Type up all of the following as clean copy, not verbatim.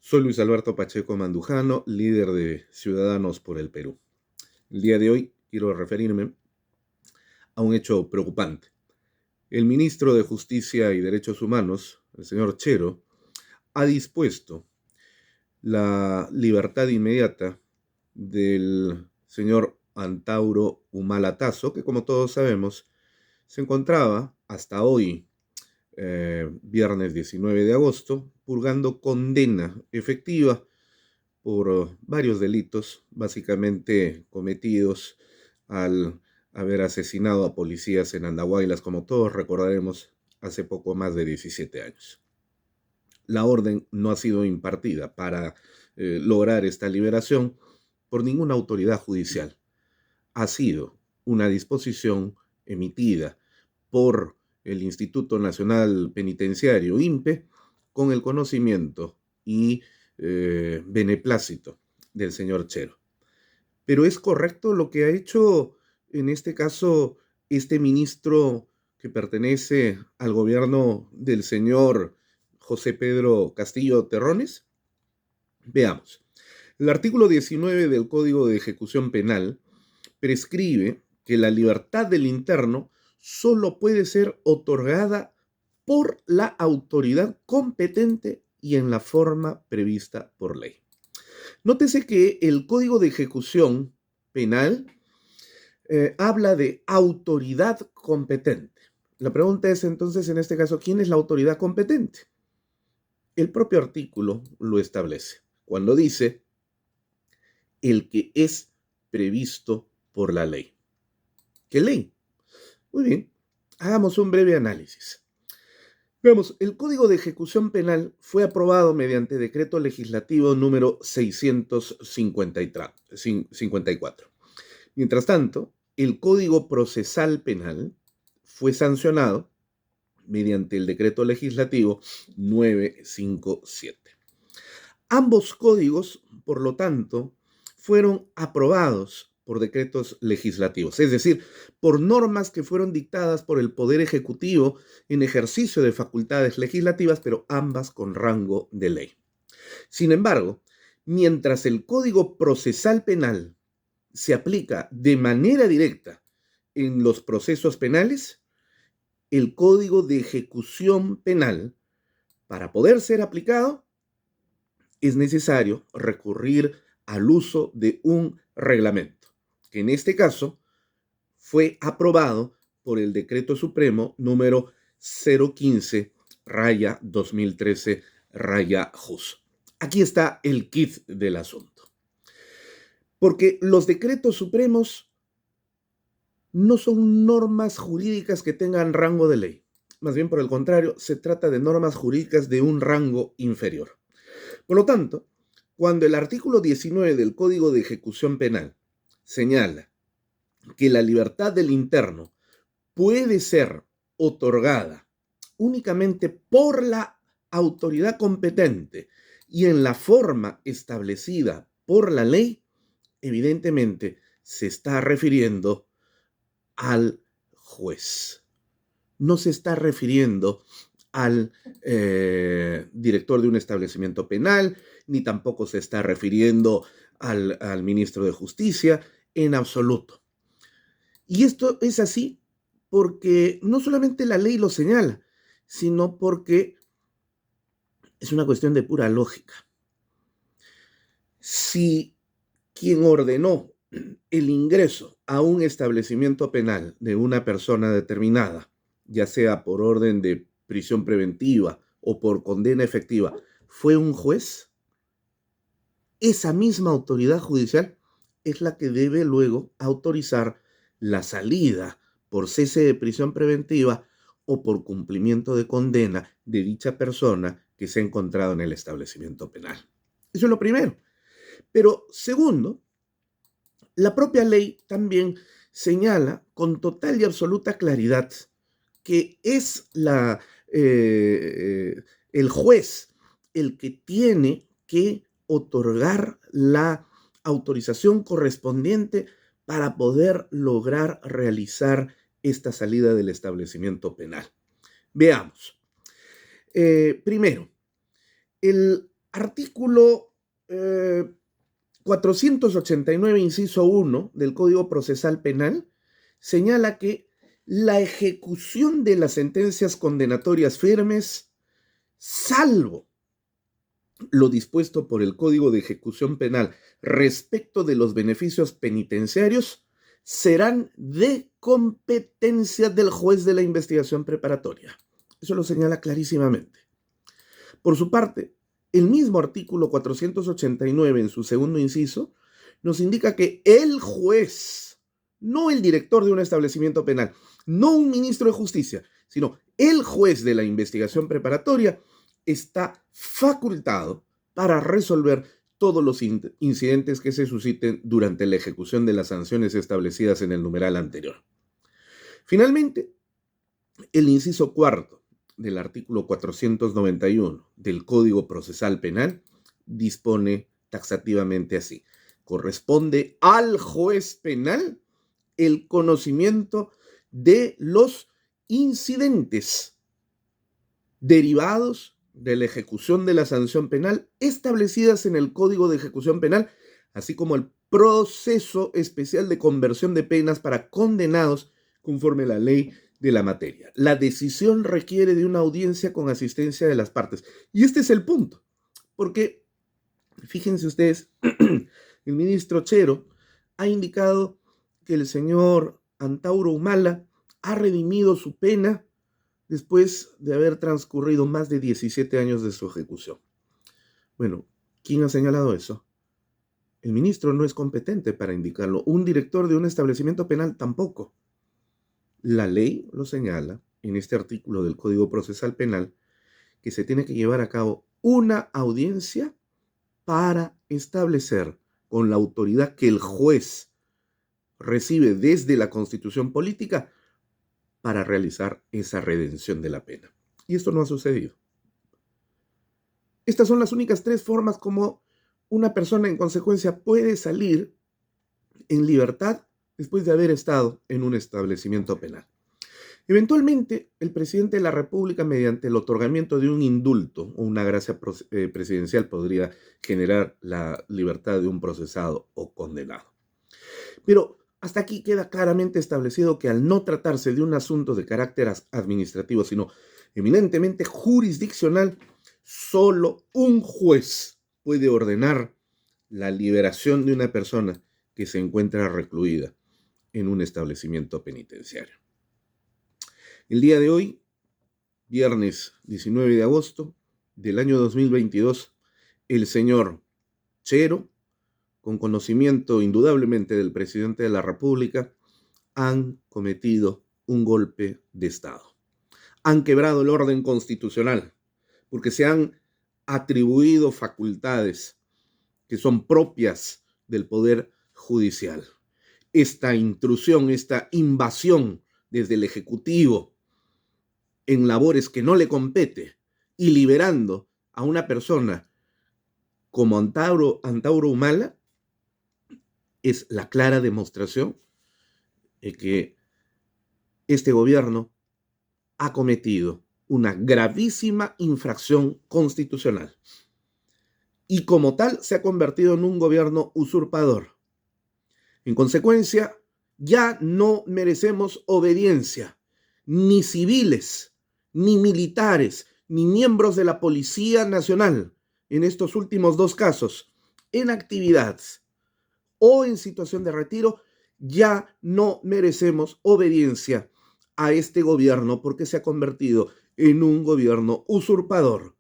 Soy Luis Alberto Pacheco Mandujano, líder de Ciudadanos por el Perú. El día de hoy quiero referirme a un hecho preocupante. El ministro de Justicia y Derechos Humanos, el señor Chero, ha dispuesto la libertad inmediata del señor Antauro Humala Tasso, que como todos sabemos se encontraba hasta hoy, viernes 19 de agosto, purgando condena efectiva por varios delitos, básicamente cometidos al haber asesinado a policías en Andahuaylas, como todos recordaremos, hace poco más de 17 años. La orden no ha sido impartida para lograr esta liberación por ninguna autoridad judicial. Ha sido una disposición emitida por el Instituto Nacional Penitenciario, INPE, con el conocimiento y beneplácito del señor Chero. Pero ¿es correcto lo que ha hecho en este caso este ministro que pertenece al gobierno del señor José Pedro Castillo Terrones? Veamos. El artículo 19 del Código de Ejecución Penal prescribe que la libertad del interno solo puede ser otorgada por la autoridad competente y en la forma prevista por ley. Nótese que el Código de Ejecución Penal habla de autoridad competente. La pregunta es entonces, en este caso, ¿quién es la autoridad competente? El propio artículo lo establece cuando dice el que es previsto por la ley. ¿Qué ley? Muy bien, hagamos un breve análisis. Veamos, el Código de Ejecución Penal fue aprobado mediante decreto legislativo número 654. Mientras tanto, el Código Procesal Penal fue sancionado mediante el decreto legislativo 957. Ambos códigos, por lo tanto, fueron aprobados por decretos legislativos, es decir, por normas que fueron dictadas por el Poder Ejecutivo en ejercicio de facultades legislativas, pero ambas con rango de ley. Sin embargo, mientras el Código Procesal Penal se aplica de manera directa en los procesos penales, el Código de Ejecución Penal, para poder ser aplicado, es necesario recurrir al uso de un reglamento, que en este caso fue aprobado por el Decreto Supremo número 015-2013-JUS. Aquí está el kit del asunto. Porque los decretos supremos no son normas jurídicas que tengan rango de ley. Más bien, por el contrario, se trata de normas jurídicas de un rango inferior. Por lo tanto, cuando el artículo 19 del Código de Ejecución Penal señala que la libertad del interno puede ser otorgada únicamente por la autoridad competente y en la forma establecida por la ley, evidentemente se está refiriendo al juez. No se está refiriendo al director de un establecimiento penal, ni tampoco se está refiriendo al ministro de Justicia, en absoluto. Y esto es así porque no solamente la ley lo señala, sino porque es una cuestión de pura lógica. Si quien ordenó el ingreso a un establecimiento penal de una persona determinada, ya sea por orden de prisión preventiva o por condena efectiva, fue un juez, esa misma autoridad judicial es la que debe luego autorizar la salida por cese de prisión preventiva o por cumplimiento de condena de dicha persona que se ha encontrado en el establecimiento penal. Eso es lo primero. Pero segundo, la propia ley también señala con total y absoluta claridad que es el juez el que tiene que otorgar la autorización correspondiente para poder lograr realizar esta salida del establecimiento penal. Veamos. Primero, el Artículo 489, inciso 1 del Código Procesal Penal señala que la ejecución de las sentencias condenatorias firmes, salvo lo dispuesto por el Código de Ejecución Penal respecto de los beneficios penitenciarios, serán de competencia del juez de la investigación preparatoria. Eso lo señala clarísimamente. Por su parte, el mismo artículo 489, en su segundo inciso, nos indica que el juez, no el director de un establecimiento penal, no un ministro de justicia, sino el juez de la investigación preparatoria, está facultado para resolver todos los incidentes que se susciten durante la ejecución de las sanciones establecidas en el numeral anterior. Finalmente, el inciso cuarto del artículo 491 del Código Procesal Penal dispone taxativamente así: corresponde al juez penal el conocimiento de los incidentes derivados de la ejecución de la sanción penal establecidas en el Código de Ejecución Penal, así como el proceso especial de conversión de penas para condenados conforme a la ley de la materia. La decisión requiere de una audiencia con asistencia de las partes. Y este es el punto, porque fíjense ustedes, el ministro Chero ha indicado que el señor Antauro Humala ha redimido su pena después de haber transcurrido más de 17 años de su ejecución. Bueno, ¿quién ha señalado eso? El ministro no es competente para indicarlo. Un director de un establecimiento penal tampoco. La ley lo señala en este artículo del Código Procesal Penal, que se tiene que llevar a cabo una audiencia para establecer con la autoridad que el juez recibe desde la Constitución política para realizar esa redención de la pena. Y esto no ha sucedido. Estas son las únicas tres formas como una persona en consecuencia puede salir en libertad después de haber estado en un establecimiento penal. Eventualmente, el presidente de la República, mediante el otorgamiento de un indulto o una gracia presidencial, podría generar la libertad de un procesado o condenado. Pero hasta aquí queda claramente establecido que al no tratarse de un asunto de carácter administrativo, sino eminentemente jurisdiccional, solo un juez puede ordenar la liberación de una persona que se encuentra recluida en un establecimiento penitenciario. El día de hoy, viernes 19 de agosto del año 2022, el señor Chero, con conocimiento indudablemente del presidente de la República, han cometido un golpe de Estado. Han quebrado el orden constitucional porque se han atribuido facultades que son propias del Poder Judicial. Esta intrusión, esta invasión desde el Ejecutivo en labores que no le compete y liberando a una persona como Antauro Humala, es la clara demostración de que este gobierno ha cometido una gravísima infracción constitucional y como tal se ha convertido en un gobierno usurpador. En consecuencia, ya no merecemos obediencia, ni civiles, ni militares, ni miembros de la Policía Nacional, en estos últimos dos casos, en actividad o en situación de retiro, ya no merecemos obediencia a este gobierno porque se ha convertido en un gobierno usurpador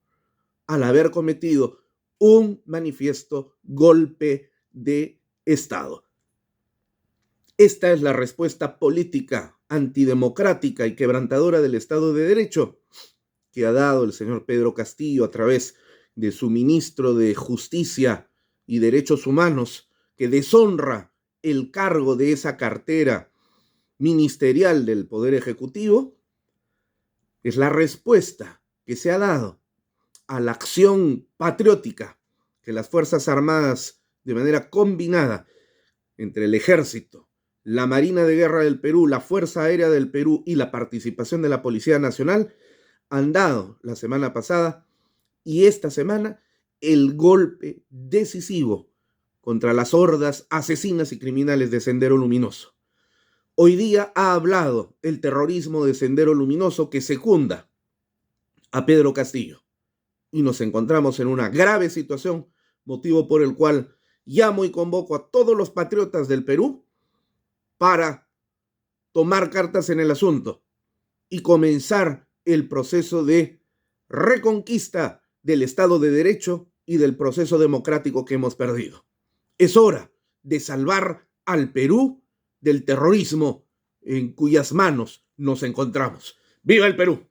al haber cometido un manifiesto golpe de Estado. Esta es la respuesta política, antidemocrática y quebrantadora del Estado de Derecho que ha dado el señor Pedro Castillo a través de su ministro de Justicia y Derechos Humanos, que deshonra el cargo de esa cartera ministerial del Poder Ejecutivo. Es la respuesta que se ha dado a la acción patriótica que las Fuerzas Armadas, de manera combinada entre el Ejército, la Marina de Guerra del Perú, la Fuerza Aérea del Perú y la participación de la Policía Nacional, han dado la semana pasada y esta semana el golpe decisivo contra las hordas asesinas y criminales de Sendero Luminoso. Hoy día ha hablado el terrorismo de Sendero Luminoso que secunda a Pedro Castillo y nos encontramos en una grave situación, motivo por el cual llamo y convoco a todos los patriotas del Perú para tomar cartas en el asunto y comenzar el proceso de reconquista del Estado de Derecho y del proceso democrático que hemos perdido. Es hora de salvar al Perú del terrorismo en cuyas manos nos encontramos. ¡Viva el Perú!